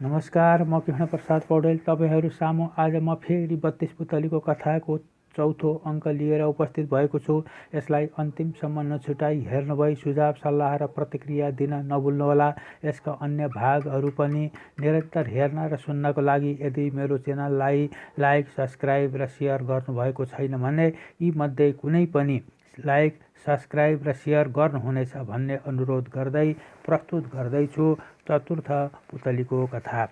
नमस्कार, म कृष्णप्रसाद पौडेल तपाईहरू सामु आज म फेरि 32 पुतलीको कथाको चौथो अङ्क लिएर उपस्थित भएको छु। यसलाई अन्तिमसम्म नछुटाई हेर्नुभई सुझाव सल्लाह र प्रतिक्रिया दिन नभुल्नुहोला। यसका अन्य भागहरू पनि निरन्तर हेर्न र सुन्नको लागि यदि मेरो च्यानललाई लाइक, सब्स्क्राइब र सेयर गर्नुभएको छैन भने यी मध्ये कुनै पनि लाइक, सब्स्क्राइब र सेयर गर्नुहुनेछ भन्ने अनुरोध गर्दै प्रस्तुत गर्दैछु चतुर्थ पुतलीको कथा।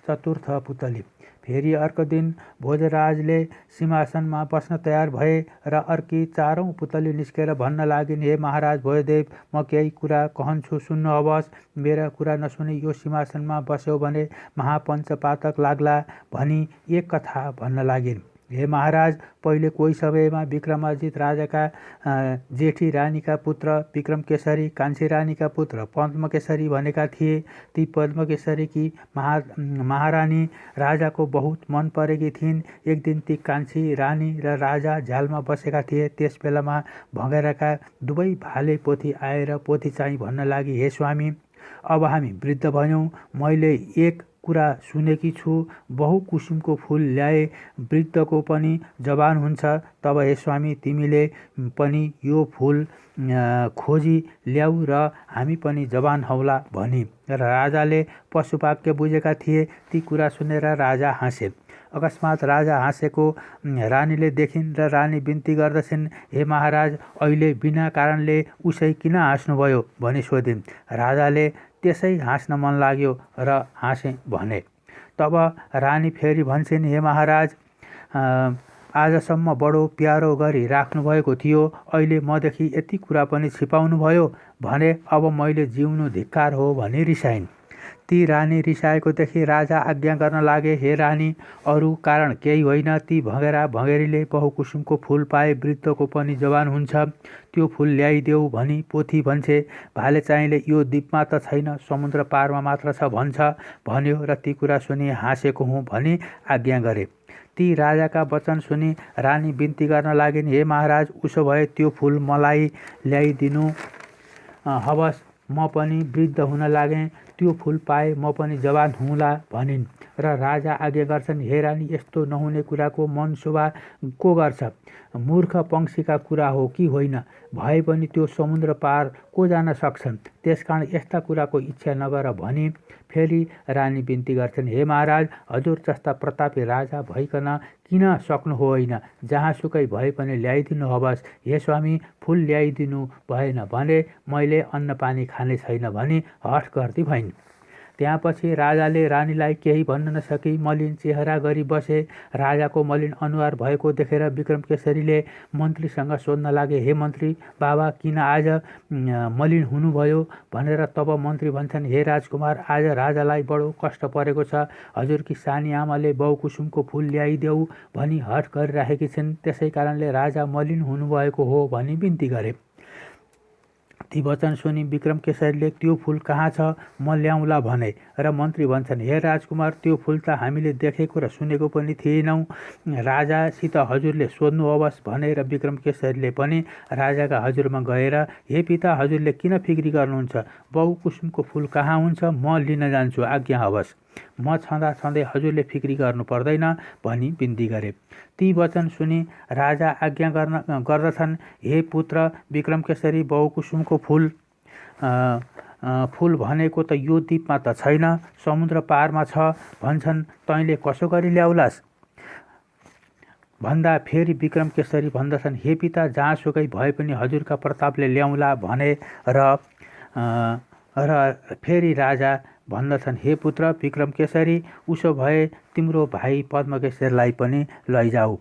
चतुर्थ पुतली। फेरि अर्को दिन भोजराजले सिंहासनमा बस्न तयार भए र अर्की चारौं पुतली निस्केर भन्न लागिन्, हे महाराज भोजदेव, म केही कुरा कहन्छु, सुन्नुहोस्। मेरा कुरा नसुनी यो सिंहासनमा बस्यो भने महापञ्चपातक लाग्ला भनी एक कथा भन्न लागिन्। हे महाराज, पहिले कोही समयमा विक्रमाजित राजाका जेठी रानीका पुत्र विक्रमकेशरी कान्छी रानीका पुत्र पद्मकेशरी भनेका थिए। ती पद्मकेशरीकी महारानी राजाको बहुत मन परेकी थिइन्। एक दिन ती कान्छी रानी र राजा झ्यालमा बसेका थिए। त्यस बेलामा भँगेराका दुवै भाले पोथी आएर पोथी चाहिँ भन्न लागि, हे स्वामी, अब हामी वृद्ध भयौँ। मैले एक कुरा सुनेकी छु, बहुकुसुमको फूल ल्याए वृद्धको पनि जवान हुन्छ। तब हे स्वामी, तिमीले पनि यो फूल खोजी ल्याऊ र हामी पनि जवान हौला भनी। र राजाले पशुवाक्य बुझेका थिए। ती कुरा सुनेर राजा हाँसे। अकस्मात राजा हाँसेको रानीले देखिन् र रानी बिन्ती गर्दछिन्, हे महाराज, अहिले बिना कारणले उसै किन हाँस्नुभयो भनी सोधिन्। राजाले त्यसै हाँस्न मन लाग्यो र हाँसे भने। तब रानी फेरि भन्छन्, हे महाराज, आजसम्म बडो प्यारो गरी राख्नुभएको थियो, अहिले मदेखि यति कुरा पनि छिपाउनु भयो भने अब मैले जिउनु धिक्कार हो भनी रिसाइन्। ती रानी रिसाएको देखि राजा आज्ञा गर्न लागे, हे रानी, अरू कारण केही होइन, ती भँगेरा भँगेरीले बहुकुसुमको फूल पाए वृद्धको पनि जवान हुन्छ, त्यो फूल ल्याइदेऊ भनी पोथी भन्छे। भाले चाहिँले यो द्वीपमा त छैन, समुद्र पारमा मात्र छ भन्छ भन्यो र ती कुरा सुनि हाँसेको हुँ भनी आज्ञा गरे। ती राजाका वचन सुनि रानी बिन्ती गर्न लागिन्, हे महाराज, उसो भए त्यो फूल मलाई ल्याइदिनु हवस्, म पनि वृद्ध हुन लागेँ, त्यो फूल पाए म पनि जवान हुँला भनिन्। र राजा आज्ञा गर्छन्, हे रानी, यस्तो नहुने कुराको मनशोभा को गर्छ? मूर्ख पंक्षीका कुरा हो कि होइन? भए पनि त्यो समुद्र पार को जान सक्छन्? त्यसकारण यस्ता कुराको इच्छा नगर भनी फेरि रानी बिन्ती गर्छन्, हे महाराज, हजुर जस्ता प्रतापी राजा भइकन किन सक्नु होइन? जहाँसुकै भए पनि ल्याइदिनु हवस्। हे स्वामी, फूल ल्याइदिनु भएन भने मैले अन्न पानी खाने छैन भनी हठ गर्दी भइन्। त्यसपछि राजाले रानीलाई केही भन्न नसकी मलिन चेहरा गरी बसे। राजाको मलिन अनुहार भएको देखेर विक्रमकेशरीले मन्त्रीसँग सोध्न लागे, हे मन्त्री बाबा, किन आज मलिन हुनुभयो भनेर। तब मन्त्री भन्छन्, हे राजकुमार, आज राजालाई बडो कष्ट परेको छ। हजुरकी सानी आमाले बहुकुसुमको फूल ल्याइदेऊ भनी हठ गरिराखेकी छिन्, त्यसै कारणले राजा मलिन हुनुभएको हो भनी बिन्ती गरे। ती वचन सुनि विक्रमकेशरीले त्यो फूल कहाँ छ, म ल्याउँला भने। र मन्त्री भन्छन्, हे राजकुमार, त्यो फूल त हामीले देखेको र सुनेको पनि थिएनौँ, राजासित हजुरले सोध्नु हवस् भनेर विक्रमकेशरीले पनि राजाका हजुरमा गएर, हे पिता, हजुरले किन फिक्री गर्नुहुन्छ? बहुकुसुमको फूल कहाँ हुन्छ, म लिन जान्छु, आज्ञा हवस्। म छँदा छँदै हजुरले फिक्री गर्नु पर्दैन भनी बिन्ती गरे। ती वचन सुनि राजा आज्ञा गर्दछन्, हे पुत्र विक्रमकेशरी, बहुकुसुमको फूल भनेको त यो द्वीपमा त छैन, समुद्र पारमा छ भन्छन्, तैँले कसो गरी ल्याउलास्? भन्दा फेरि विक्रमकेशरी भन्दछन्, हे पिता, जहाँसुकै भए पनि हजुरका प्रतापले ल्याउला भने। र फेरि राजा भन्दछन्, हे पुत्र विक्रमकेशरी, उसो भए तिम्रो भाइ पद्मकेशरीलाई पनि लैजाऊ।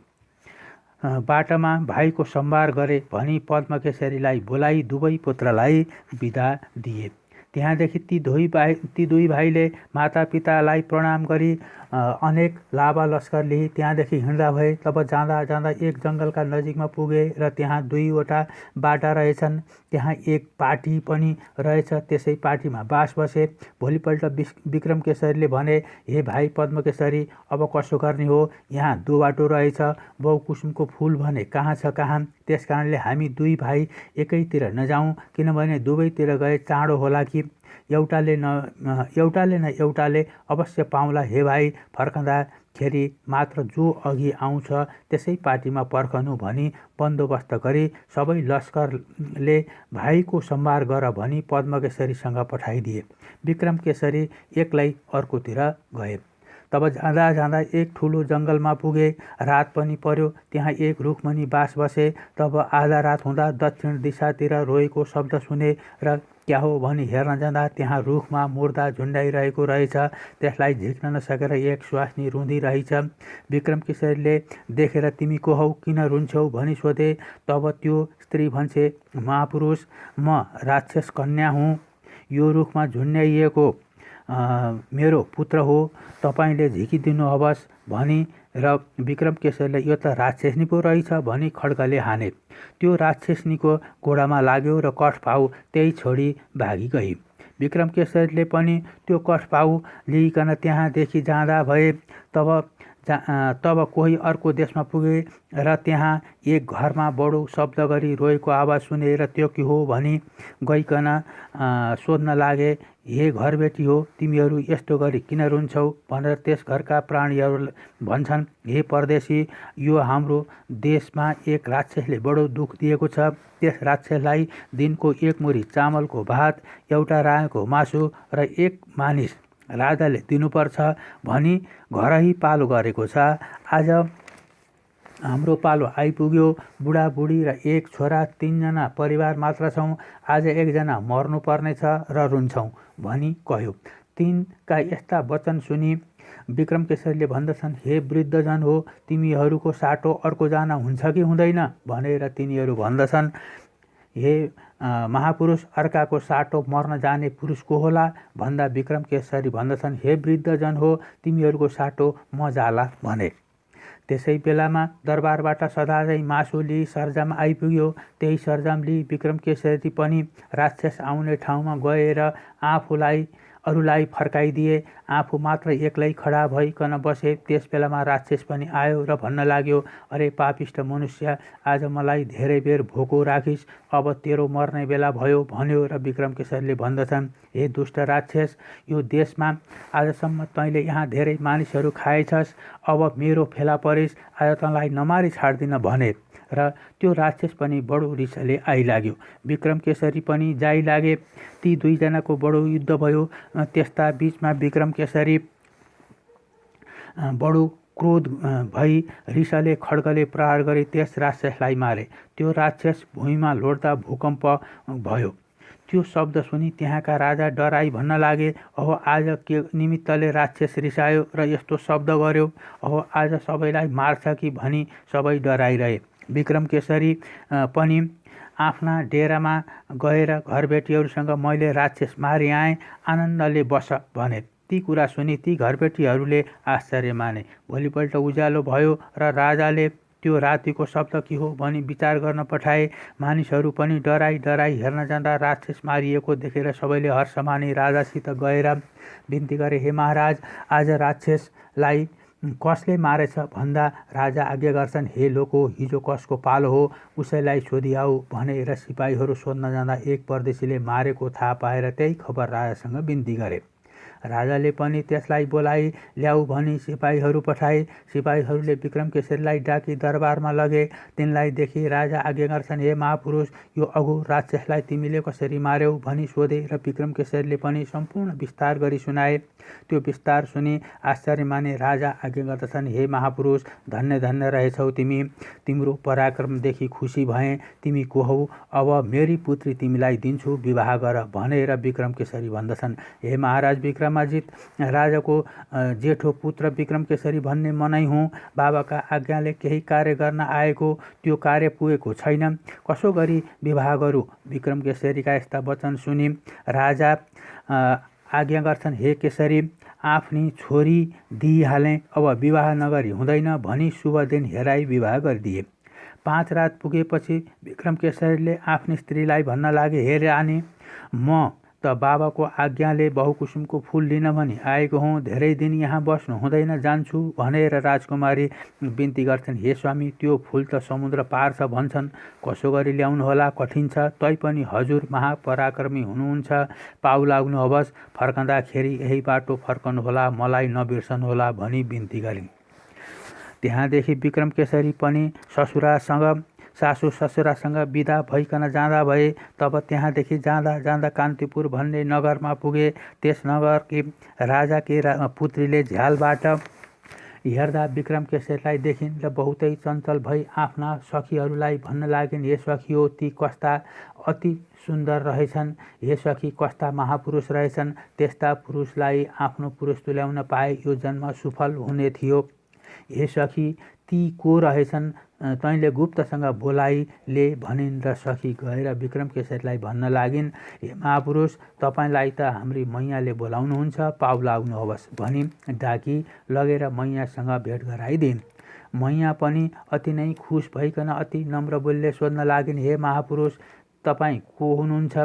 बाटोमा भाइको सम्भार गरे भनी पद्मकेशरीलाई बोलाई दुवै पुत्रलाई बिदा दिए। त्यहाँदेखि ती दुई भाइले मातापितालाई प्रणाम गरी अनेक लाभा लस्कर लिए त्यहाँदेखि हिँड्दा भए। तब जाँदा जाँदा एक जङ्गलका नजिकमा पुगे र त्यहाँ दुईवटा बाटा रहेछन्। त्यहाँ एक पाटी पनि रहेछ, त्यसै पाटीमा बास बसे। भोलिपल्ट विक्रमकेशरीले भने, हे भाइ पद्मकेशरी, अब कसो गर्ने हो? यहाँ दो बाटो रहेछ, बहुकुसुमको फूल भने कहाँ छ कहाँ? त्यसकारणले हामी दुई भाइ एकैतिर नजाउँ, किनभने दुवैतिर गए चाँडो होला कि। एउटाले न एउटाले अवश्य पाउला हे भाइ, फर्कँदाखेरि मात्र जो अघि आउँछ त्यसै पार्टीमा पर्खनु भनी बन्दोबस्त गरी सबै लस्करले भाइको सम्भार गर भनी पद्मकेशरीसँग पठाइदिए। विक्रमकेशरी एक्लै अर्कोतिर गए। तब जाँदा जाँदा एक ठुलो जङ्गलमा पुगे। रात पनि पर्यो। त्यहाँ एक रुखमुनि बास बसे। तब आधा रात हुँदा दक्षिण दिशातिर रोएको शब्द सुने र क्या हो भनी हेर्न जाँदा त्यहाँ रुखमा मुर्दा झुन्डाइरहेको रहेछ। त्यसलाई झिक्न नसकेर एक स्वास्नी रुँदिरहेछ। विक्रमकेशरीले देखेर तिमी को हौ, किन रुन्छौ भनी सोधे। तब त्यो स्त्री भन्छे, महापुरुष, म राक्षस कन्या हुँ। यो रुखमा झुन्ड्याइएको मेरो पुत्र हो, तपाईँले झिकिदिनु हवस् भनी र विक्रमकेशरीले यो त राक्षसनी पो रहेछ भनी खड्गले हाने। त्यो राक्षसनीको गोडामा लाग्यो र कठपाउ त्यही छोडी भागी गई। विक्रमकेशरीले पनि त्यो कठपाउ लिइकन त्यहाँदेखि जाँदा भए। तब कोही अर्को देशमा पुगे र त्यहाँ एक घरमा बडो शब्द गरी रोएको आवाज सुने र त्यो के हो भनी गइकन सोध्न लागे। हे घरबेटी हो, तिमीहरू यस्तो गरी किन रुन्छौ भनेर त्यस घरका प्राणीहरू भन्छन्, हे परदेशी, यो हाम्रो देशमा एक राक्षसले बडो दुःख दिएको छ। त्यस राक्षसलाई दिनको एक मुरी चामलको भात, एउटा रायोको मासु र एक मानिस राजाले दिनुपर्छ भनी घरै पालो गरेको छ। आज हाम्रो पालो आइपुग्यो। बुढाबुढी र एक छोरा, 3 जना परिवार मात्र छौँ। आज एकजना मर्नुपर्नेछ र रुन्छौँ भनी कह्यो। तिनका यस्ता वचन सुनि विक्रमकेशरीले भन्दछन्, हे वृद्धजन हो, तिमीहरूको साटो अर्कोजना हुन्छ कि हुँदैन भनेर तिनीहरू भन्दछन्। हे महापुरुष, अर्काको साटो मर्न जाने पुरुष को होला भन्दा विक्रमकेशरी भन्दछन्, हे वृद्धजन हो, तिमीहरूको साटो म जाला भने। त्यसै बेलामा दरबारबाट सदाझै मासु लिई सरजाम आइपुग्यो। त्यही सरजाम लिई विक्रमकेशरी पनि राक्षस आउने ठाउँमा गएर अरूलाई फर्काइदिए। आफू मात्र एक्लै खडा भइकन बसे। त्यस बेलामा राक्षस पनि आयो र भन्न लाग्यो, अरे पापिष्ट मनुष्य, आज मलाई धेरै बेर भोको राखिस्, अब तेरो मर्ने बेला भयो भन्यो। र विक्रमकेशरीले भन्दछन्, हे दुष्ट राक्षस, यो देशमा आजसम्म तैँले यहाँ धेरै मानिसहरू खाएछस्, अब मेरो फेला परिस्, आज तँलाई नमारी छाड्दिन भने। र त्यो राक्षस पनि बडो रिसले आइलाग्यो। विक्रमकेशरी पनि जाइलागे। ती दुईजनाको बडो युद्ध भयो। त्यस्ता बीचमा विक्रमकेशरी बडो क्रोध भई रिसले खड्गले प्रहार गरी त्यस राक्षसलाई मारे। त्यो राक्षस भुइँमा लोड्दा भूकम्प भयो। त्यो शब्द सुनि त्यहाँका राजा डराई भन्न लागे, अहो आज के निमित्तले राक्षस रिसायो र यस्तो शब्द गर्यो, अहो आज सबैलाई मार्छ कि भनी सबै डराइरहे। विक्रमकेशरी पनि आफ्ना डेरामा गएर घरबेटीहरूसँग मैले राक्षस मारि आएँ, आनन्दले बस भने। ती कुरा सुनि ती घरबेटीहरूले आश्चर्य माने। भोलिपल्ट उज्यालो भयो र राजाले त्यो रातिको शब्द के हो भनी विचार गर्न पठाए। मानिसहरू पनि डराई हेर्न जाँदा राक्षस मारिएको देखेर सबैले हर्ष मानी राजासित गएर बिन्ती गरे, हे महाराज, आज राक्षसलाई कसले मारेछ भन्दा राजा आज्ञा गर्छन्, हे लोको, हिजो कसको पालो हो उसैलाई सोधिआऊ भनेर सिपाहीहरू सोध्न जाँदा एक परदेशीले मारेको थाहा पाएर त्यही खबर राजासँग बिन्ती गरे। राजाले पनि त्यसलाई बोलाइ ल्याऊ भनी सिपाहीहरू पठाए। सिपाहीहरूले विक्रमकेशरीलाई डाकी दरबारमा लगे। तिनलाई देखि राजा आज्ञा गर्छन्, हे महापुरुष, यो अघोर राक्षसलाई तिमीले कसरी मार्यौ भनी सोधे र विक्रमकेशरीले पनि सम्पूर्ण विस्तार गरी सुनाए। त्यो विस्तार सुनि आश्चर्य माने राजा आज्ञा गर्दछन्, हे महापुरुष, धन्य धन्य रहेछौ तिमी, तिम्रो पराक्रमदेखि खुसी भएँ। तिमी को हौ? अब मेरी पुत्री तिमीलाई दिन्छु, विवाह गर भनेर विक्रमकेशरी भन्दछन्। हे महाराज विक्रमाजित, राजाको जेठो पुत्र विक्रमकेशरी भन्ने म नै हुँ। बाबाका आज्ञाले केही कार्य गर्न आएको, त्यो कार्य पुगेको छैन, कसो गरी विवाह गरौँ? विक्रमकेशरीका यस्ता वचन सुनि राजा आज्ञा गर्छन्, हे केशरी, आफ्नी छोरी दिइहालेँ, अब विवाह नगरी हुँदैन भनी शुभ दिन हेराई विवाह गरिदिए। 5 रात पुगेपछि विक्रमकेशरीले आफ्नी स्त्रीलाई भन्न लागे, हे रानी, म त बाबाको आज्ञाले बहुकुसुमको फूल लिन भनी आएको हुँ। धेरै दिन यहाँ बस्नु हुँदैन, जान्छु भनेर राजकुमारी बिन्ती गर्छन्। हे स्वामी, त्यो फूल त समुद्र पार छ भन्छन्, कसो गरी ल्याउनुहोला, कठिन छ। तैपनि हजुर महापराक्रमी हुनुहुन्छ, पाउ लाग्नुहोस्, फर्कँदाखेरि यही बाटो फर्कनुहोला, मलाई नबिर्सनुहोला भनी बिन्ती गरिन्। त्यहाँदेखि विक्रमकेशरी पनि सासू ससुरासँग बिदा भइकन जाँदा भए। तब त्यहाँदेखि जाँदा जाँदा कान्तिपुर भन्ने नगरमा पुगे। त्यस नगरकी राजाकी पुत्रीले झ्यालबाट हेर्दा विक्रमकेशरीलाई देखिन् र बहुतै चञ्चल भई आफ्ना सखीहरूलाई भन्न लागिन्, हे सखियो, ती कस्ता अति सुन्दर रहेछन्, हे सखी कस्ता महापुरुष रहेछन्। त्यस्ता पुरुषलाई आफ्नो पुरुष तुल्याउन पाए यो जन्म सुफल हुने थियो। हे सखी, ती को रहेछन्, तैँले गुप्तसँग बोलाइले भनिन् र सखी गएर विक्रमकेशरीलाई भन्न लागिन्, हे महापुरुष, तपाईँलाई त हाम्री मैयाले बोलाउनुहुन्छ, पाउ लाग्नुहोस् भनी डाकी लगेर मैयासँग भेट गराइदिन्। मैया पनि अति नै खुस भइकन अति नम्र बोलीले सोध्न लागिन्, हे महापुरुष, तपाईँ को हुनुहुन्छ,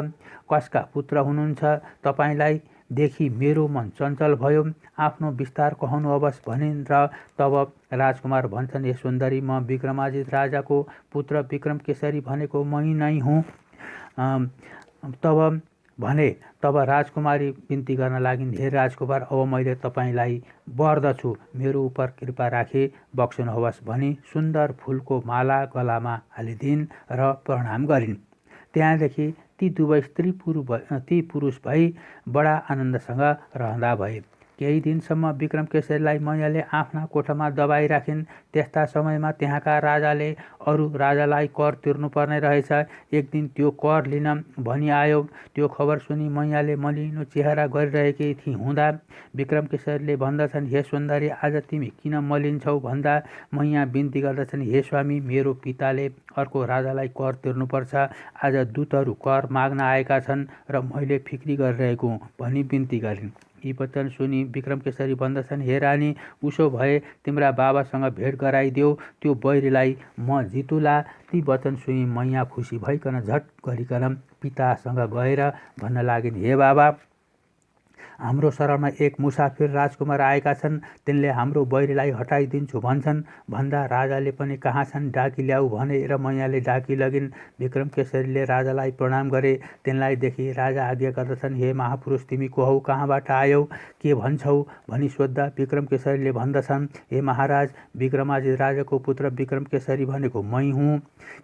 कसका पुत्र हुनुहुन्छ, तपाईँलाई देखि मेरो मन चञ्चल भयो, आफ्नो विस्तार कहनुहोस् भनिन्। र तब राजकुमार भन्छन्, हे सुन्दरी, म विक्रमाजित राजाको पुत्र विक्रमकेशरी भनेको मै नै हुँ। तब राजकुमारी बिन्ती गर्न लागिन्, हे राजकुमार, अब मैले तपाईँलाई वरदछु, मेरो उप कृपा राखी बक्सनुहोस् भनी सुन्दर फुलको माला गलामा हालिदिन् र प्रणाम गरिन्। त्यहाँदेखि ती दुवै ती पुरुष भई बडा आनन्दसँग रहँदा भए। केही दिनसम्म विक्रमकेशरीलाई मैयाले आफ्ना कोठामा दबाई राखिन्। त्यस्ता समयमा त्यहाँका राजाले अरू राजालाई कर तिर्नुपर्ने रहेछ। एक दिन त्यो कर लिन भनी आयो। त्यो खबर सुनि मैयाले मलिनो चेहरा गरिरहेकी हुँदा विक्रमकेशरीले भन्दछन्, हे सुन्दरी, आज तिमी किन मलिन छौ भन्दा मैया बिन्ती गर्दछन्, हे स्वामी, मेरो पिताले अर्को राजालाई कर तिर्नुपर्छ। आज दूतहरू कर माग्न आएका छन् र मैले फिक्री गरिरहेको हुँ भनी बिन्ती गरिन्। यी वचन सुनि विक्रमकेशरी भन्दछन्, हे रानी, उसो भए तिम्रा बाबासँग भेट गराइदेऊ, त्यो बैरीलाई म जितुला। ती वचन सुनि मैया खुसी भइकन झट गरिकन पितासँग गएर भन्न लागिन्, हे बाबा, हाम्रो शरणमा एक मुसाफिर राजकुमार आएका छन्, तिनले हाम्रो बैरीलाई हटाइदिन्छु भन्छन्। भन्दा राजाले पनि कहाँ छन्, डाकी ल्याऊ भने र मैयाले डाकी लगिन्। विक्रमकेशरीले राजालाई प्रणाम गरे। तिनलाई देखि राजा आज्ञा गर्दछन्, हे महापुरुष, तिमी को हौ, कहाँबाट आयौ, के भन्छौ भनी सोद्धा विक्रमकेशरीले भन्दछन्, हे महाराज, विक्रमाजित राजाको पुत्र विक्रमकेशरी भनेको मै हुँ।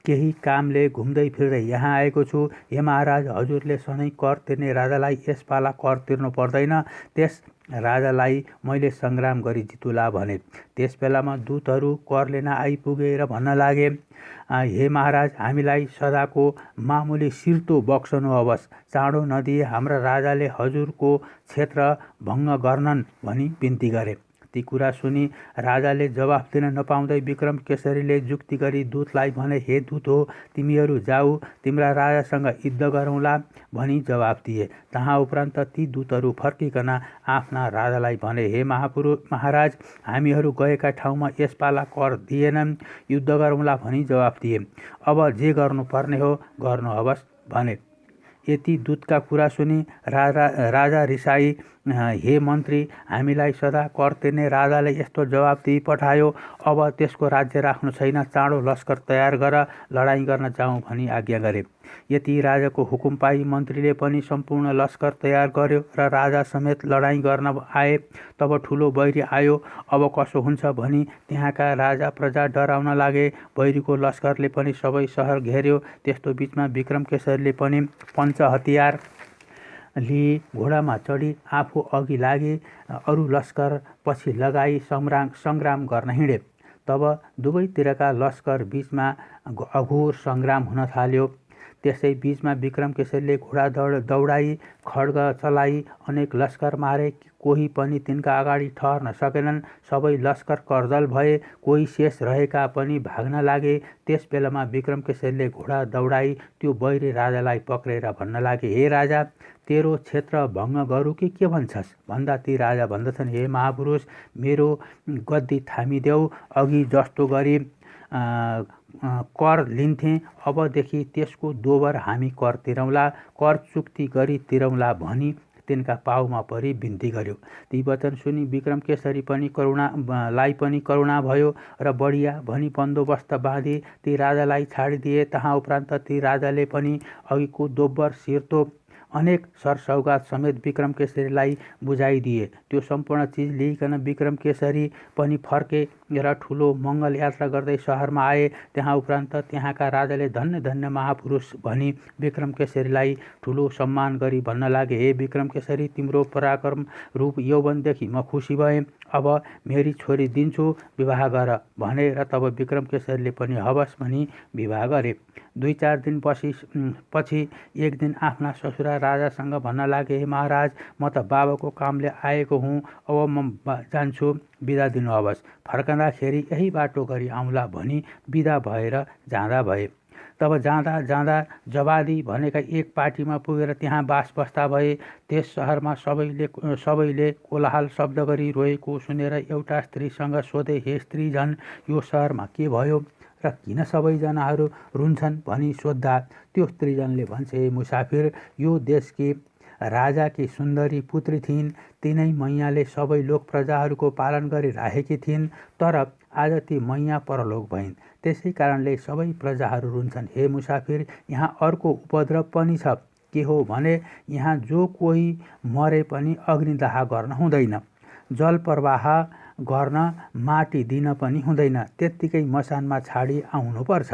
केही कामले घुम्दै फिर्दै यहाँ आएको छु। हे महाराज, हजुरले सधैँ कर तिर्ने राजालाई यसपाला कर तिर्नु पर्दैन, त्यस राजालाई मैले सङ्ग्राम गरी जितुला भने। त्यस बेलामा दूतहरू कर लिन आइपुगे र भन्न लागे, हे महाराज, हामीलाई सदाको मामुली सिर्तो बक्सनुहोस्, चाँडो नदिए हाम्रा राजाले हजुरको क्षेत्र भङ्ग गर्नन् भनी बिन्ती गरे। ती कुरा सुनि राजाले जवाफ दिन नपाउँदै विक्रमकेशरीले जुक्ति गरी दूतलाई भने, हे दूत हो, तिमीहरू जाऊ, तिम्रा राजासँग युद्ध गरौँला भनी जवाफ दिए। तहाँ उपरान्त ती दूतहरू फर्किकन आफ्ना राजालाई भने, हे महाराज, हामीहरू गएका ठाउँमा यसपाला कर दिएनन्, युद्ध गरौँला भनी जवाफ दिए। अब जे गर्नुपर्ने हो गर्नुहोस् भने। यति दूतका कुरा सुनि राजा रिसाई, हे मन्त्री, हामीलाई सदा कर तिर्ने राजाले यस्तो जवाब दिई पठायो, अब त्यसको राज्य राख्नु छैन, चाँडो लस्कर तयार गर, लडाईँ गर्न जाउँ भनी आज्ञा गरे। यति राजाको हुकुम पाई मन्त्रीले पनि सम्पूर्ण लस्कर तयार गर्यो र राजा समेत लडाईँ गर्न आए। तब ठुलो बैरी आयो। अब कसो हुन्छ भनी त्यहाँका राजा प्रजा डराउन लागे। बैरीको लस्करले पनि सबै सहर घेर्यो। त्यस्तो बिचमा विक्रमकेशरीले पनि पञ्च हतियार लिई घोडामा चढी आफू अघि लागे, अरू लस्कर पछि लगाई सङ्ग्राम गर्न हिँडे। तब दुवैतिरका लस्कर बीचमा अघोर सङ्ग्राम हुन थाल्यो। त्यसै बीचमा विक्रमकेशरीले घोडा दौडाई, खड्ग चलाई, अनेक लस्कर मारे। कोही पनि तिनका अगाडि ठहर्न सकेनन्। सबै लस्कर करदल भए, कोही शेष रहेका पनि भाग्न लागे। त्यस बेलामा विक्रमकेशरीले घोडा दौडाई त्यो बैरी राजालाई पक्रेर भन्न लागे, हे राजा, तेरो क्षेत्र भङ्ग गरौँ कि के भन्छस् भन्दा ती राजा भन्दछन्, हे महापुरुष, मेरो गद्दी थामिदेऊ, अघि जस्तो गरी कर लिन्थे, अबदेखि त्यसको दोबर हामी कर तिरौँला, कर चुक्ति गरी तिरौँला भनी तिनका पाउमा परि बिन्ती गर्यो। ती वचन सुनि विक्रमकेशरी पनि करुणा भयो र बढिया भनी बन्दोबस्त बाँधी ती राजालाई छाडिदिए। तहाँ उपरान्त ती राजाले पनि अघिको दोब्बर सिर्तो अनेक सरसौगात समेत विक्रमकेशरीलाई बुझाइदिए। त्यो सम्पूर्ण चिज लिइकन विक्रमकेशरी पनि फर्के र ठुलो मङ्गल यात्रा गर्दै सहरमा आए। त्यहाँ उपरान्त त्यहाँका राजाले धन्य धन्य महापुरुष भनी विक्रमकेशरीलाई ठुलो सम्मान गरी भन्न लागे, हे विक्रमकेशरी, तिम्रो पराक्रम रूप यौवनदेखि म खुसी भएँ। अब मेरी छोरी दिन्छु, विवाह गर भने र तब विक्रमकेशरीले पनि हवस् भनी विवाह गरे। 2-4 दिन पछि एक दिन आफ्ना ससुरा राजासँग भन्न लागे, हे महाराज, म त बाबाको कामले आएको हुँ, अब म जान्छु, बिदा दिनुहोस्। फर्कँदाखेरि यही बाटो गरी आउँला भनी बिदा भएर जाँदा भए। तब जाँदा जाँदा जवादी भनेका एक पार्टीमा पुगेर त्यहाँ बास बस्दा भए। त्यस सहरमा सबैले कोलाहल शब्द गरी रोएको सुनेर एउटा स्त्रीसँग सोधे, हे स्त्रीजन, यो सहरमा के भयो र किन सबैजनाहरू रुन्छन् भनी सोद्धा त्यो स्त्रीजनले भन्छ, हे मुसाफिर, यो देशकी राजाकी सुन्दरी पुत्री थिइन्। तिनै मैयाले सबै लोक प्रजाहरूको पालन गरिराखेकी थिइन्, तर आज ती मैया परलोक भइन्। त्यसै कारणले सबै प्रजाहरू रुन्छन्। हे मुसाफिर, यहाँ अर्को उपद्रव पनि छ। के हो भने यहाँ जो कोही मरे पनि अग्निदाह गर्न हुँदैन, जल प्रवाह गर्न माटी दिन पनि हुँदैन, त्यत्तिकै मसानमा छाडी आउनुपर्छ।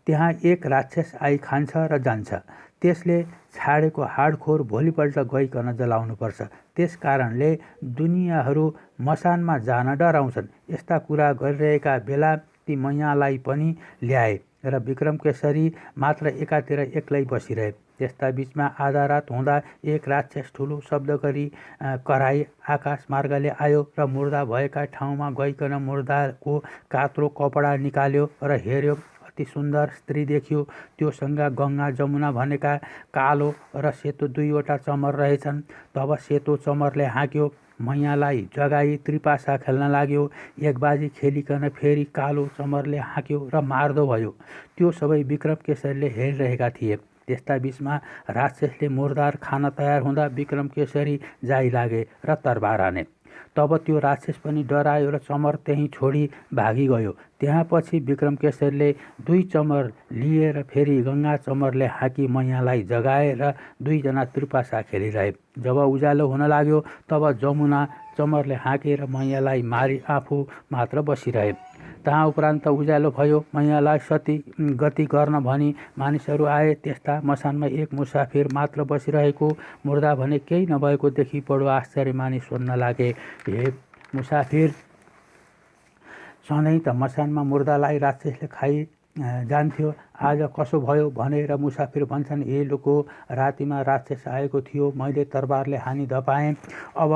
त्यहाँ एक राक्षस आई खान्छ र जान्छ। त्यसले छाडेको हाडखोर भोलिपल्ट गइकन जलाउनुपर्छ। त्यस कारणले दुनियाँहरू मसानमा जान डराउँछन्। यस्ता कुरा गरिरहेका बेला ती मैयालाई पनि ल्याए र विक्रमकेशरी मात्र एकातिर एक्लै बसिरहे। त्यस्ता बीचमा आधा रात हुँदा एक राक्षस ठुलो शब्द गरी कराई आकाश मार्गले आयो र मुर्दा भएका ठाउँमा गइकन मुर्दाको कात्रो कपडा निकाल्यो र हेर्यो। अति सुन्दर स्त्री देखियो। त्योसँग गङ्गा जमुना भनेका कालो र सेतो 2वटा चमर रहेछन्। तब सेतो चमरले हाँक्यो, मैयालाई जगाई त्रिपासा खेल्न लाग्यो। एक बाजी खेलिकन फेरि कालो चमरले हाँक्यो र मार्दो भयो। त्यो सबै विक्रमकेशरीले हेरिरहेका थिए। त्यस्ता बीचमा राक्षसले मुर्दार खान तयार हुँदा विक्रमकेशरी जाइलागे र तरबार हाने। तब त्यो राक्षस पनि डरायो र चमर त्यहीँ छोडी भागी गयो। त्यहाँ पछि विक्रमकेशरीले 2 चमर लिएर फेरि गङ्गा चमरले हाँकी मैयालाई जगाए र 2 जना त्रिपासा खेलिरहे। जब उज्यालो हुन लाग्यो तब जमुना चमरले हाँकेर मैयालाई मारी आफू मात्र बसिरहे। तहाँ उपरान्त उज्यालो भयो। मैयालाई सती गति गर्न भनी मानिसहरू आए। त्यस्ता मसानमा एक मुसाफिर मात्र बसिरहेको, मुर्दा भने केही नभएको देखि बडो आश्चर्य मानि सोध्न लागे, हे मुसाफिर, सधैँ त मसानमा मुर्दालाई राक्षसले खाइ जान्थ्यो, आज कसो भयो भनेर मुसाफिर भन्छन्, हे लोको, रातिमा राक्षस आएको थियो, मैले तरबारले हानी धपाएँ। अब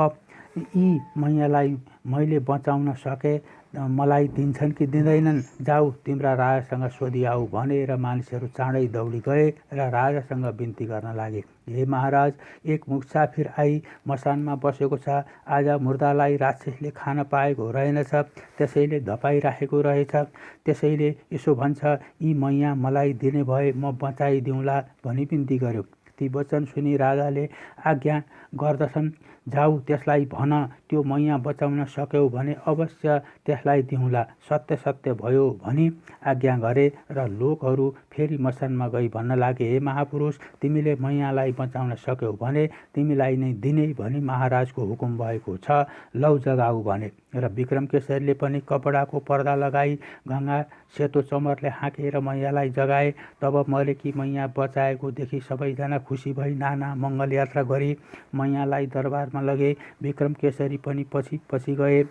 यी मैयालाई मैले बचाउन सके, मलाई दिन्छन् कि दिँदैनन्, जाऊ तिम्रा राजासँग सोधिआऊ भनेर मानिसहरू चाँडै दौडी गए र राजासँग बिन्ती गर्न लागे, हे महाराज, एक मुसाफिर आई मसानमा बसेको छ। आज मुर्दालाई राक्षसले खान पाएको रहेनछ, त्यसैले धपाइराखेको रहेछ। त्यसैले यसो भन्छ, यी मैया मलाई दिने भए म बचाइदिउँला भनी बिन्ती गर्यो। ती वचन सुनि राजाले आज्ञा गर्दछन्, जाऊ त्यसलाई भन, त्यो मैया बचाउन सक्यौ भने अवश्य त्यसलाई दिउँला, सत्य सत्य भयो भनी आज्ञा गरे र लोकहरू फेरि मसानमा गई भन्न लागे, हे महापुरुष, तिमीले मैयालाई बचाउन सक्यौ भने तिमीलाई नै दिने भनी महाराजको हुकुम भएको छ, लौ जगाऊ भने। र विक्रमकेशरीले पनि कपडाको पर्दा लगाई गङ्गा सेतो चमरले हाँकेर मैयालाई जगाए। तब मरेकी मैया बचाएको देखि सबैजना खुसी भई नाना मङ्गल यात्रा गरी मैयालाई दरबारमा लगे। विक्रमकेशरी पनि पछि पछि गए।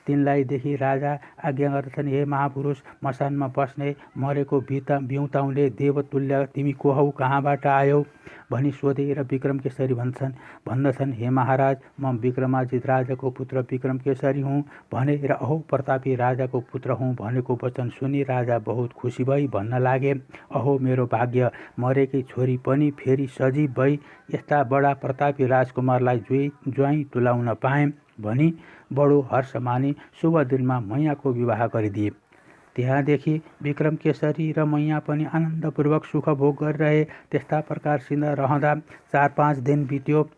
तिनलाई देखि राजा आज्ञा गर्दछन्, हे महापुरुष, मसानमा बस्ने मरेको बिउताउने देवतुल्य तिमी को हौ, कहाँबाट आयौ भनी सोधे र विक्रमकेशरी भन्दछन्, हे महाराज, म विक्रमाजित राजाको पुत्र विक्रमकेशरी हुँ भने र अहो प्रतापी राजाको पुत्र हुँ भनेको वचन सुनि राजा बहुत खुसी भई भन्न लागे, अहो मेरो भाग्य, मरेकी छोरी पनि फेरि सजीव भई यस्ता बडा प्रतापी राजकुमारलाई ज्वाइँ तुलाउन पाएँ भनी बडो हर्ष मानी शुभ दिनमा मैयाको विवाह गरिदिए। त्यहाँदेखि विक्रमकेशरी र मैया पनि आनन्दपूर्वक सुख भोग गरिरहे। त्यस्ता प्रकारसित रहँदा 4-5 दिन बित्यो।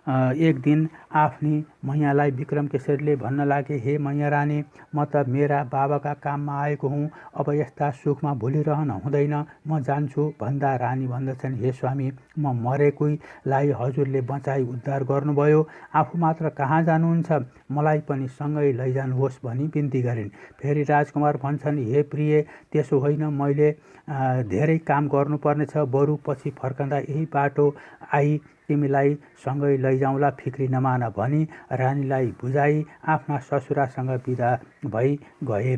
एक दिन आफ्नी मैयालाई विक्रमकेशरीले भन्न लागे, हे मैया रानी, म त मेरा बाबाका काममा आएको हुँ, अब यस्ता सुखमा भुलिरहन हुँदैन, म जान्छु। भन्दा रानी भन्दछन्, हे स्वामी, म मरेकोलाई हजुरले बचाई उद्धार गर्नुभयो, आफू मात्र कहाँ जानुहुन्छ, मलाई पनि सँगै लैजानुहोस् भनी बिन्ती गरिन्। फेरि राजकुमार भन्छन्, हे प्रिय, त्यसो होइन, मैले धेरै काम गर्नुपर्नेछ, बरु पछि फर्कँदा यही बाटो आई तिमीलाई सँगै लैजाउँला, फिक्री नमान भनी रानीलाई बुझाई आफ्ना ससुरासँग बिदा भई गए।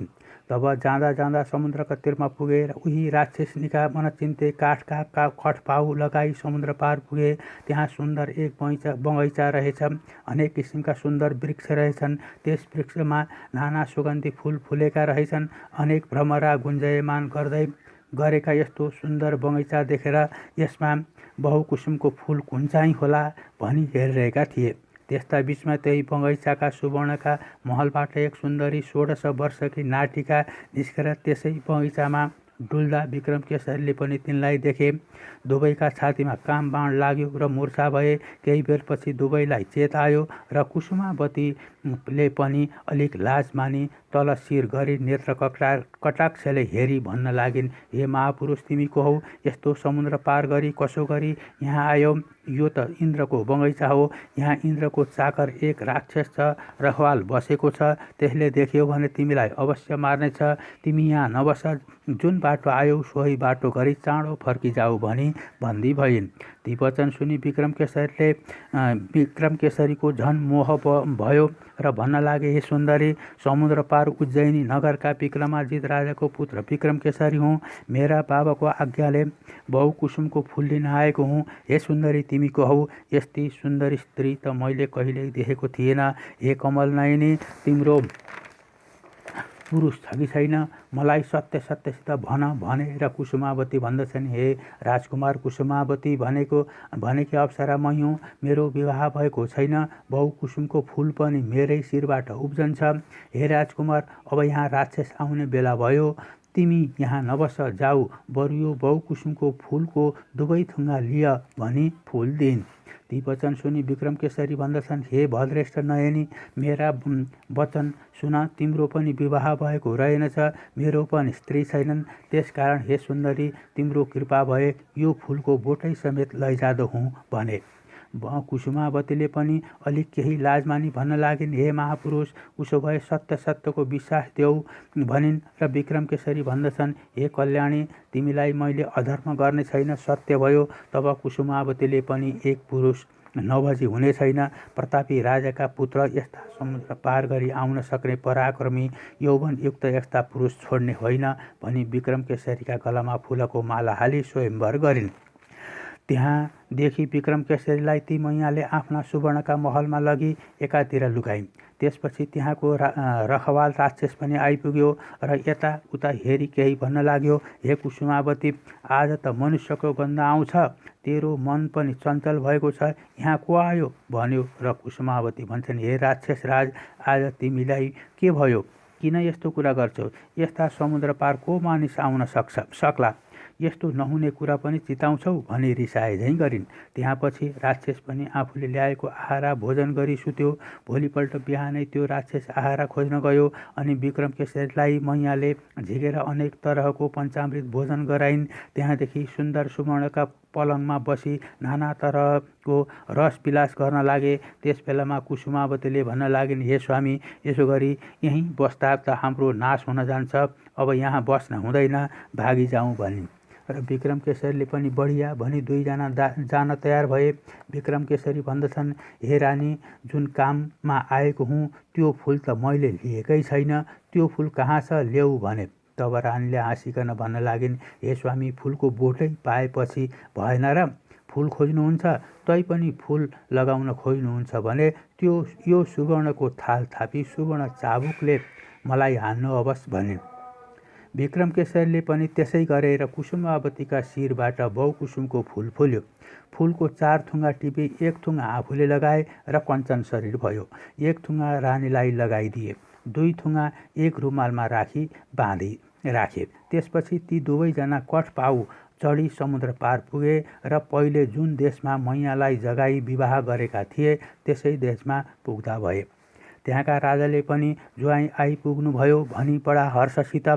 तब जाँदा जाँदा समुद्रका तीरमा पुगे। उही राक्षसनीका मनचिन्ते काठका खटपाउ लगाई समुद्र पार पुगे। त्यहाँ सुन्दर एक बगैँचा रहेछ। अनेक किसिमका सुन्दर वृक्ष रहेछन्। त्यस वृक्षमा नाना सुगन्धी फूल फुलेका रहेछन्। अनेक भ्रमरा गुन्जयमान गर्दै गरेका यस्तो सुन्दर बगैँचा देखेर यसमा बहुकुसुमको फूल कुन चाहिँ होला भनी हेरिरहेका थिए। त्यस्ता बीचमा त्यही बगैँचाका सुवर्णका महलबाट एक सुन्दरी 16 वर्षकी नाटिका निस्केर त्यसै बगैँचामा डुल्दा विक्रमकेशरीले पनि तिनलाई देखे। दुवैका छातीमा काम बाण लाग्यो र मुर्छा भए। केही बेरपछि दुवैलाई चेत आयो र कुसुमावतीले पनि अलिक लाज मानी तल शिर गरी नेत्र कटाक्षले हेरी भन्न लागिन्, हे महापुरुष, तिमी को हौ? यस्तो समुद्र पार गरी कसो गरी यहाँ आयो? यो त इन्द्रको बगैँचा हो। यहाँ इन्द्रको चाकर एक राक्षस छ, रखवाल बसेको छ। त्यसले देख्यो भने तिमीलाई अवश्य मार्नेछ। तिमी यहाँ नबस, जुन बाटो आयौ सोही बाटो गरी चाँडो फर्किजाऊ भनी भन्दी भइन्। ती वचन सुनि विक्रमकेशरीको झन मोह भयो र भन्न लागे, हे सुन्दरी, समुद्र पार उज्जैनी नगरका विक्रमाजित राजाको पुत्र विक्रमकेशरी हुँ। मेरा बाबाको आज्ञाले बहुकुसुमको फूल लिन आएको हुँ। हे सुन्दरी, तिमी को हौ? यस्ती सुन्दरी स्त्री त मैले कहिल्यै देखेको थिएन। हे कमल नयनी, तिम्रो पुरुष छ कि छैन? मलाई सत्य सत्यसित भन भनेर कुसुमावती भन्दछन्, हे राजकुमार, कुसुमावती भनेकी अप्सरा मै हुँ। मेरो विवाह भएको छैन। बहुकुसुमको फूल पनि मेरै शिरबाट उब्जन्छ। हे राजकुमार, अब यहाँ राक्षस आउने बेला भयो। तिमी यहाँ नबस, जाऊ, बरु यो बहुकुसुमको फूलको दुवै थुङ्गा लिय भनी फूल दिइन्। ती वचन सुनि विक्रमकेशरी भन्दछन्, हे भद्रेष्ठ नयनी, मेरा वचन सुन, तिम्रो पनि विवाह भएको रहेनछ, मेरो पनि स्त्री छैनन्। त्यसकारण हे सुन्दरी, तिम्रो कृपा भए यो फूलको बोटै समेत लैजादो हुँ भने। कुसुमावतीले पनि अलिक केही लाज मानी भन्न लागिन्, हे महापुरुष, उसो भए सत्य सत्यको विश्वास देऊ भनिन्। र विक्रमकेशरी भन्दछन्, हे कल्याणी, तिमीलाई मैले अधर्म गर्ने छैन, सत्य भयो। तब कुसुमावतीले पनि एक पुरुष नभजी हुने छैन। प्रतापी राजाका पुत्र यस्ता समुद्र पार गरी आउन सक्ने पराक्रमी यौवनयुक्त यस्ता पुरुष छोड्ने होइन भनी विक्रमकेशरीका गलामा फुलको माला हाली स्वयंवर गरिन्। त्यहाँदेखि विक्रमकेशरीलाई ती मैयाले आफ्ना सुवर्णका महलमा लगी एकातिर लुकाइन्। त्यसपछि त्यहाँको रखवाल राक्षस पनि आइपुग्यो र यताउता हेरी केही भन्न लाग्यो, हे कुसुमावती, आज त मनुष्यको गन्ध आउँछ, तेरो मन पनि चञ्चल भएको छ, यहाँ को आयो भन्यो। र कुसुमावती भन्छन्, हे राक्षस राज, आज तिमीलाई के भयो? किन यस्तो कुरा गर्छौ? यस्ता समुद्र पार को मानिस आउन सक्ला? यस्तो नहुने कुरा पनि चिताउँछौ भनी रिसाए झैँ गरिन्। त्यहाँपछि राक्षस पनि आफूले ल्याएको आहारा भोजन गरी सुत्यो। भोलिपल्ट बिहानै त्यो राक्षस आहारा खोज्न गयो अनि विक्रमकेशरीलाई मैयाले झिकेर अनेक तरहको पञ्चामृत भोजन गराइन्। त्यहाँदेखि सुन्दर सुवर्णका पलङमा बसी नाना तरहको रस विलास गर्न लागे। त्यस बेलामा कुसुमावतीले भन्न लागिन्, हे स्वामी, यसो गरी यहीँ बस्दा त हाम्रो नाश हुन जान्छ, अब यहाँ बस्न हुँदैन, भागी जाउँ भनिन्। र विक्रमकेशरीले पनि बढिया भनी दुईजना जान तयार भए। विक्रमकेशरी भन्दछन्, हे रानी, जुन काममा आएको हुँ त्यो फूल त मैले लिएकै छैन, त्यो फूल कहाँ छ, ल्याऊ भने। तब रानीले हाँसिकन भन्न लागिन्, हे स्वामी, फूलको बोटै पाएपछि भएन र? फूल खोज्नुहुन्छ, तैपनि फूल लगाउन खोज्नुहुन्छ भने यो सुवर्णको थाल थापी सुवर्ण चाबुकले मलाई हान्नु अवश्य भनिन्। विक्रमकेशरीले पनि त्यसै गरेर कुसुमावतीका शिरबाट बहुकुसुमको फूल फुल्यो। फूलको 4 थुङ्गा टिपी 1 थुङ्गा आफूले लगाए र कञ्चन शरीर भयो। 1 थुङ्गा रानीलाई लगाइदिए, 2 थुङ्गा एक रुमालमा राखी बाँधे। राखे। त्यसपछि ती दुवैजना कठपाउ चढी समुद्र पार पुगे र पहिले जुन देशमा मैयाँलाई जगाई विवाह गरेका थिए त्यसै देशमा पुग्दा भए। त्यहाँका राजाले पनि ज्वाइँ आइपुग्नुभयो भनी बडा हर्षसित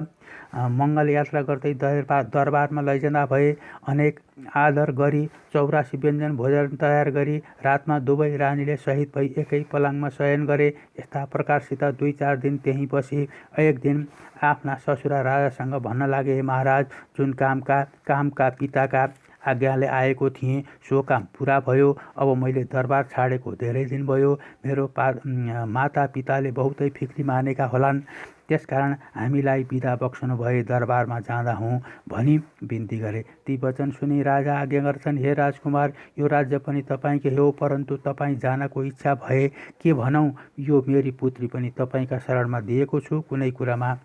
मङ्गल यात्रा गर्दै दरबारमा लैजाँदा भए। अनेक आदर गरी 84 व्यञ्जन भोजन तयार गरी रातमा दुवै रानीले सहित भई एकै पलङमा शयन गरे। यस्ता प्रकारसित 2-4 दिन त्यहीँ बसी एक दिन आफ्ना ससुरा राजासँग भन्न लागे, महाराज, जुन कामका पिताका आज्ञाले आएको थिएँ सो काम पुरा भयो। अब मैले दरबार छाडेको धेरै दिन भयो। मेरो माता पिताले बहुतै फिक्री मानेका होलान्, त्यसकारण हामीलाई बिदा बक्सनु भए दरबारमा जाँदा हुँ भनी बिन्ती गरे। ती वचन सुनि राजा आज्ञा गर्छन्, हे राजकुमार, यो राज्य पनि तपाईँकै हो, परन्तु तपाईँ जानको इच्छा भए के भनौँ, यो मेरी पुत्री पनि तपाईँका शरणमा दिएको छु, कुनै कुरामा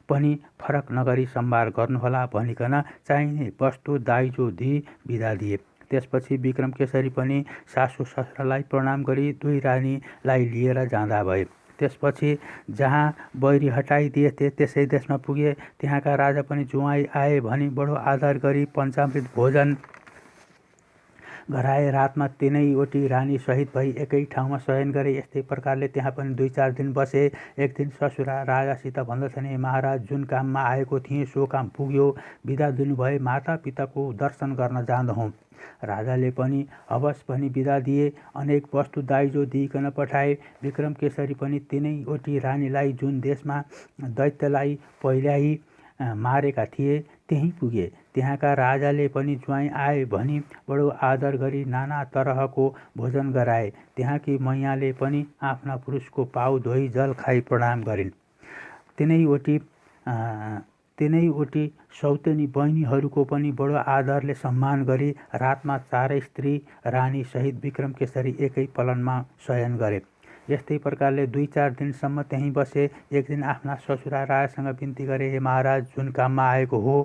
पनि फरक नगरी सम्भार गर्नुहोला भनिकन चाहिने वस्तु दाइजो दिई बिदा दिए। त्यसपछि विक्रमकेशरी पनि सासु ससुरालाई प्रणाम गरी दुई रानीलाई लिएर जाँदा भए। त्यसपछि जहाँ बैरी हटाइदिए त्यसै देशमा पुगे। त्यहाँका राजा पनि जुवाई आए भनी बडो आदर गरी पञ्चामृत भोजन गराए। रातमा तीनैवटी रानी सहित भई एकै ठाउँमा शयन गरे। यस्तै प्रकारले त्यहाँ पनि 2-4 दिन बसे। एक दिन ससुरा राजासित भन्दछन्, हे महाराज, जुन काममा आएको थिएँ सो काम पुग्यो, बिदा दिनुभए माता पिताको दर्शन गर्न जाँदहौँ। राजाले पनि हवस् भनी बिदा दिए। अनेक वस्तु दाइजो दिइकन पठाए। विक्रमकेशरी पनि तीनैवटी रानीलाई जुन देशमा दैत्यलाई पहिल्यै मारेका थिए त्यहीँ पुगे। त्यहाँका राजाले पनि ज्वाइँ आए भनी बडो आदर गरी नाना तरहको भोजन गराए। त्यहाँकी मैयाँले पनि आफ्ना पुरुषको पाउ धोई जल खाई प्रणाम गरिन्। तीनैवटी सौतेनी बहिनीहरूको पनि बडो आदरले सम्मान गरी रातमा चारै स्त्री रानी सहित विक्रमकेशरी एकै पलनमा शयन गरे। यस्तै प्रकारले 2-4 दिनसम्म त्यहीँ बसे। एक दिन आफ्ना ससुरा राजासँग बिन्ती गरे, हे महाराज, जुन काममा आएको हो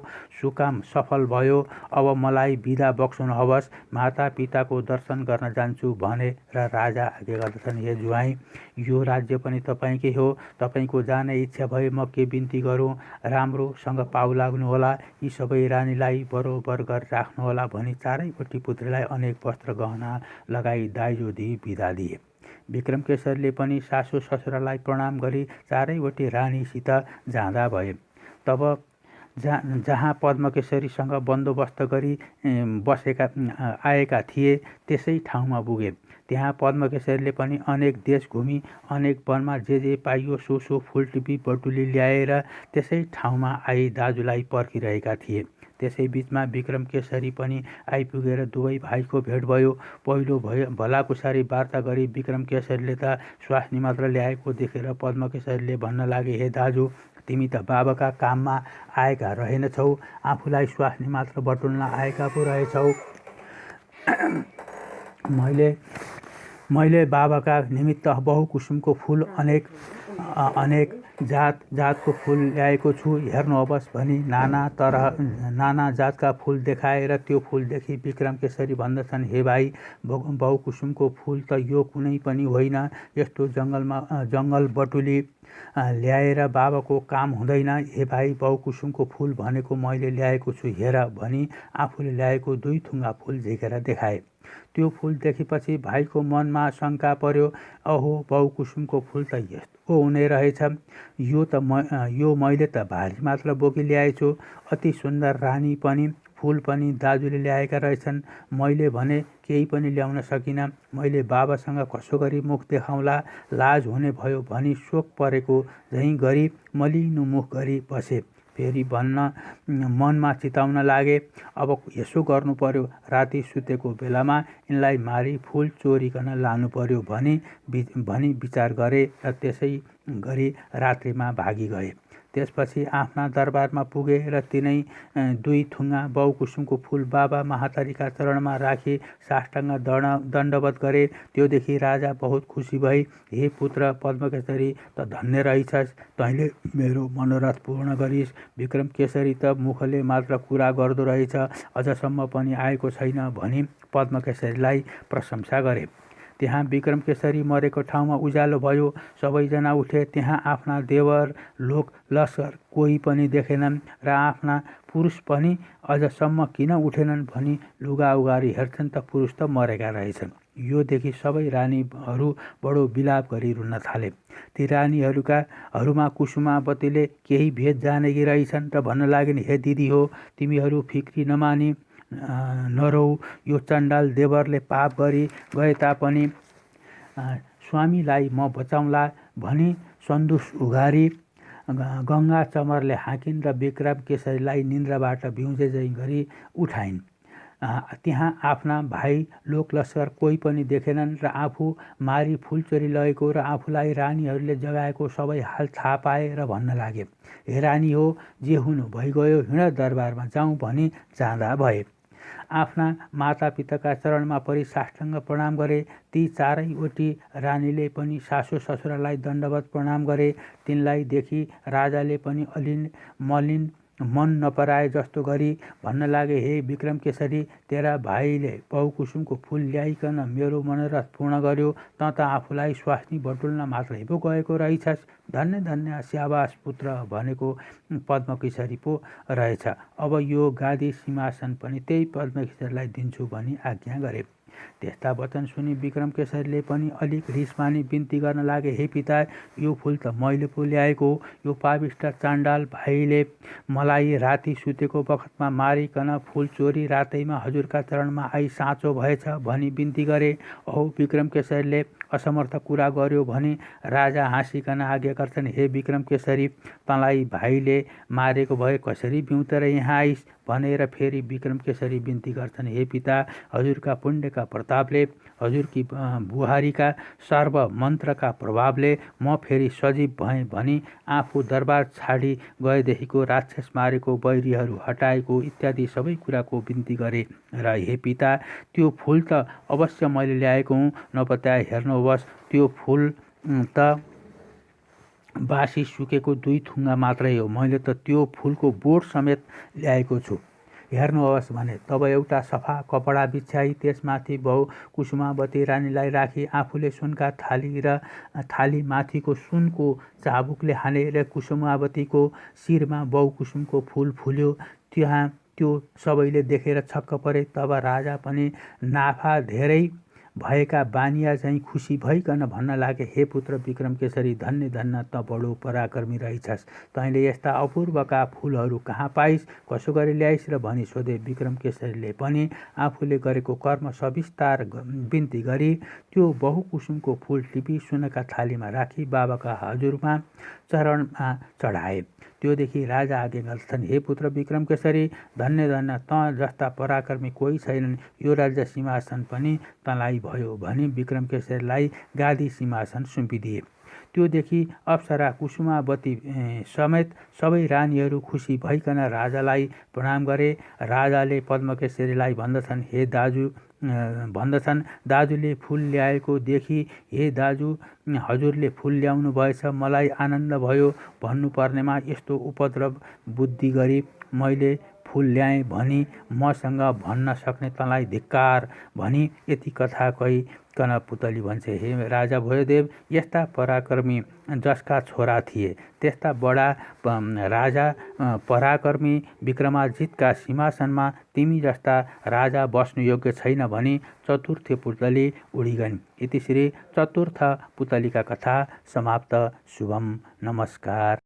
सो काम सफल भयो। अब मलाई बिदा बक्सुनुहोस्, माता पिताको दर्शन गर्न जान्छु भनेर राजा आज्ञा गर्दछन्। हे ज्वाइँ, यो राज्य पनि तपाईँकै हो, तपाईँको जाने इच्छा भए म के बिन्ती गरौँ, राम्रोसँग पाउ लाग्नुहोला, यी सबै रानीलाई बरोबर गरी राख्नुहोला भनी चारैवटी पुत्रीलाई अनेक वस्त्र गहना लगाई दाइजो दिई बिदा दिए। विक्रमकेशरीले पनि सासु ससुरालाई प्रणाम गरी चारैवटी रानीसित जाँदा भए। तब जहाँ पद्मकेशरीसँग बन्दोबस्त गरी आएका थिए त्यसै ठाउँमा पुगे। त्यहाँ पद्मकेशरीले पनि अनेक देश घुमी अनेक वनमा जे पाइयो सो फुल टिपी बटुली ल्याएर त्यसै ठाउँमा आई दाजुलाई पर्खिरहेका थिए। त्यसै बीचमा विक्रमकेशरी पनि आइपुगेर दुवै भाइको भेट भयो। पहिलो भलाकुसारी वार्ता गरी विक्रमकेशरीले त स्वास्नी मात्र ल्याएको देखेर पद्मकेशरीले भन्न लागे, हे दाजु, तिमी त बाबाका काममा आएका रहेनछौ, आफूलाई स्वास्नी मात्र बटुल्न आएका पो रहेछौ। मैले बाबाका निमित्त बहुकुसुमको फुल अनेक जातको फुल ल्याएको छु, हेर्नुहोस् भनी नाना जातका फुल देखाएर त्यो फुलदेखि विक्रमकेशरी भन्दछन्, हे भाइ, बहुकुसुमको फुल त यो कुनै पनि होइन। यस्तो जङ्गल बटुली ल्याएर बाबाको काम हुँदैन। हे भाइ, बहुकुसुमको फुल भनेको मैले ल्याएको छु, हेर भनी आफूले ल्याएको 2 थुङ्गा फुल झिकेर देखाए। त्यो फुल देखेपछि भाइको मनमा शङ्का पर्यो, अहो, बहुकुसुमको फुल त यस्तो हुने रहेछ, यो मैले त भारी मात्र बोकी ल्याएछु। अति सुन्दर रानी पनि फुल पनि दाजुले ल्याएका रहेछन्, मैले भने केही पनि ल्याउन सकिनँ। मैले बाबासँग कसो गरी मुख देखाउँला, लाज हुने भयो भनी शोक परेको झैँ गरी मलिनो मुख गरी बसे। फेरि मनमा चिताउन लागे, अब यसो गर्नु पर्यो, राति सुतेको बेलामा यिनलाई मारी फुल चोरिकन लानु पर्यो भनी विचार गरे र त्यसै गरी रात्रिमा भागी गए। त्यसपछि आफ्ना दरबारमा पुगे र तिनै 2 थुङ्गा बहुकुसुमको फुल बाबा महातारीका चरणमा राखी साष्टाङ्ग दण्डवत गरे। त्योदेखि राजा बहुत खुसी भई, हे पुत्र पद्मकेशरी, त धन्य रहेछस्, तैँले मेरो मनोरथ पूर्ण गरिस्। विक्रमकेशरी त मुखले मात्र कुरा गर्दो रहेछ, अझसम्म पनि आएको छैन भनी पद्मकेशरीलाई प्रशंसा गरे। त्यहाँ विक्रमकेशरी मरेको ठाउँमा उज्यालो भयो। सबैजना उठे। त्यहाँ आफ्ना देवर लोक लस्कर कोही पनि देखेनन् र आफ्ना पुरुष पनि अझसम्म किन उठेनन् भनी लुगा उगारी हेर्छन् त पुरुष त मरेका रहेछन्। यो देखि सबै रानीहरू बडो विलाप गरी रुन थाले। ती रानीहरूमा कुसुमावतीले केही भेद जानेकी रहेछन् र भन्न लागिन्, हे दिदी हो, तिमीहरू फिक्री नमानी नरौ। यो चण्डाल देवरले पाप गरी गए तापनि स्वामीलाई म बचाउँला भनी सन्दुस उघारी गङ्गा चमरले हाँकिन् र विक्रमकेशरीलाई निन्द्राबाट बिउजे गरी उठाइन्। त्यहाँ आफ्ना भाइ लोक लस्कर कोही पनि देखेनन् र आफू मारी फुल चोरी लगेको र आफूलाई रानीहरूले जगाएको सबै हाल थाहा पाए र भन्न लागे, हे रानी हो, जे हुनु भइगयो, हिँड दरबारमा जाउँ भनी जाँदा भए। आफ्ना मातापिताका चरणमा परि साष्टाङ्ग प्रणाम गरे। ती चारैवटी रानीले पनि सासु ससुरालाई दण्डवत प्रणाम गरे। तिनलाई देखि राजाले पनि मलिन मन नपराए जस्तो गरी भन्न लागे, हे विक्रमकेशरी, तेरा भाइले बहुकुसुमको फुल ल्याइकन मेरो मनोरथ पूर्ण गर्यो। त आफूलाई स्वास्नी बटुल्न मात्रै पो गएको रहेछस्। धन्य धन्य स्याबास पुत्र भनेको पद्मकेशरी पो रहेछ। अब यो गादी सिंहासन पनि त्यही पद्मकेशरीलाई दिन्छु भनी आज्ञा गरे। त्यस्ता वचन सुनि विक्रमकेशरीले पनि अलिक रिस मानी बिन्ती गर्न लागे, हे पिता, यो फुल त मैले पो ल्याएको हो। यो पापिष्ट चाण्डाल भाइले मलाई राति सुतेको बखतमा मारिकन फुल चोरी रातैमा हजुरका चरणमा आई साँचो भएछ भनी बिन्ती गरे। औ विक्रमकेशरीले असमर्थ कुरा गर्यो भनी राजा हाँसिकन आज्ञा गर्छन्, हे विक्रमकेशरी, तँलाई भाइले मारेको भए कसरी बिउतेर यहाँ आइस भनेर फेरि विक्रमकेशरी बिन्ती गर्छन्, हे पिता, हजुरका पुण्यका प्रतापले, हजुरकी बुहारीका सर्व मन्त्रका प्रभावले म फेरि सजीव भएँ भनी आफू दरबार छाडी गएदेखिको राक्षस मारेको, बैरीहरू हटाएको इत्यादि सबै कुराको बिन्ती गरे। र हे पिता, त्यो फुल त अवश्य मैले ल्याएको हुँ, नपत्याए हेर्नुहोस्, त्यो फुल त बासी सुकेको 2 थुङ्गा मात्रै हो। मैले त त्यो फुलको बोट समेत ल्याएको छु, हेर्नुहोस् भने। तब एउटा सफा कपडा बिछ्याई त्यसमाथि बहु कुसुमावती रानीलाई राखी आफूले सुनका थाली माथिको सुनको चाबुकले हाने र कुसुमावतीको शिरमा बहुकुसुमको फुल फुल्यो। त्यहाँ त्यो सबैले देखेर छक्क परे। तब राजा पनि नाफा धेरै भएका बानिया चाहिँ खुसी भइकन भन्न लागे, हे पुत्र विक्रमकेशरी, धन्य धन्य त बडो पराक्रमी रहेछस्। तैँले यस्ता अपूर्वका फुलहरू कहाँ पाइस्, कसो गरी ल्याइस् र भनी सोधे। विक्रमकेशरीले पनि आफूले गरेको कर्म सविस्तार बिन्ती गरी त्यो बहुकुसुमको फुल टिपी सुनका थालीमा राखी बाबाका हजुरमा चरणमा चढाए। त्योदेखि राजा आज्ञा गर्छन्, हे पुत्र विक्रमकेशरी, धन्य धन्य, त जस्ता पराक्रमी कोही छैनन्, यो राज्य सिंहासन पनि तँलाई भयो भनी विक्रमकेशरीलाई गादी सिंहासन सुम्पिदिए। त्योदेखि अप्सरा कुसुमावती समेत सबै रानीहरू खुसी भइकन राजालाई प्रणाम गरे। राजाले पद्मकेशरीलाई भन्दछन्, दाजुले फुल ल्याएको देखि, हे दाजु, हजुरले फुल ल्याउनु भएछ, मलाई आनन्द भयो। भन्नुपर्नेमा यस्तो उपद्रव बुद्धि गरी मैले फुल ल्याएँ भनी मसँग भन्न सक्ने तँलाई धिक्कार भनी यति कथा कहिकन पुतली भन्छ, हे राजा भयदेव, यस्ता पराक्रमी जसका छोरा थिए, त्यस्ता बडा राजा पराक्रमी विक्रमाजितका सिंहासनमा तिमी जस्ता राजा बस्नु योग्य छैन भनी चतुर्थ पुतली उडिगन्। इति श्री चतुर्थ पुतलीका कथा समाप्त। शुभम। नमस्कार।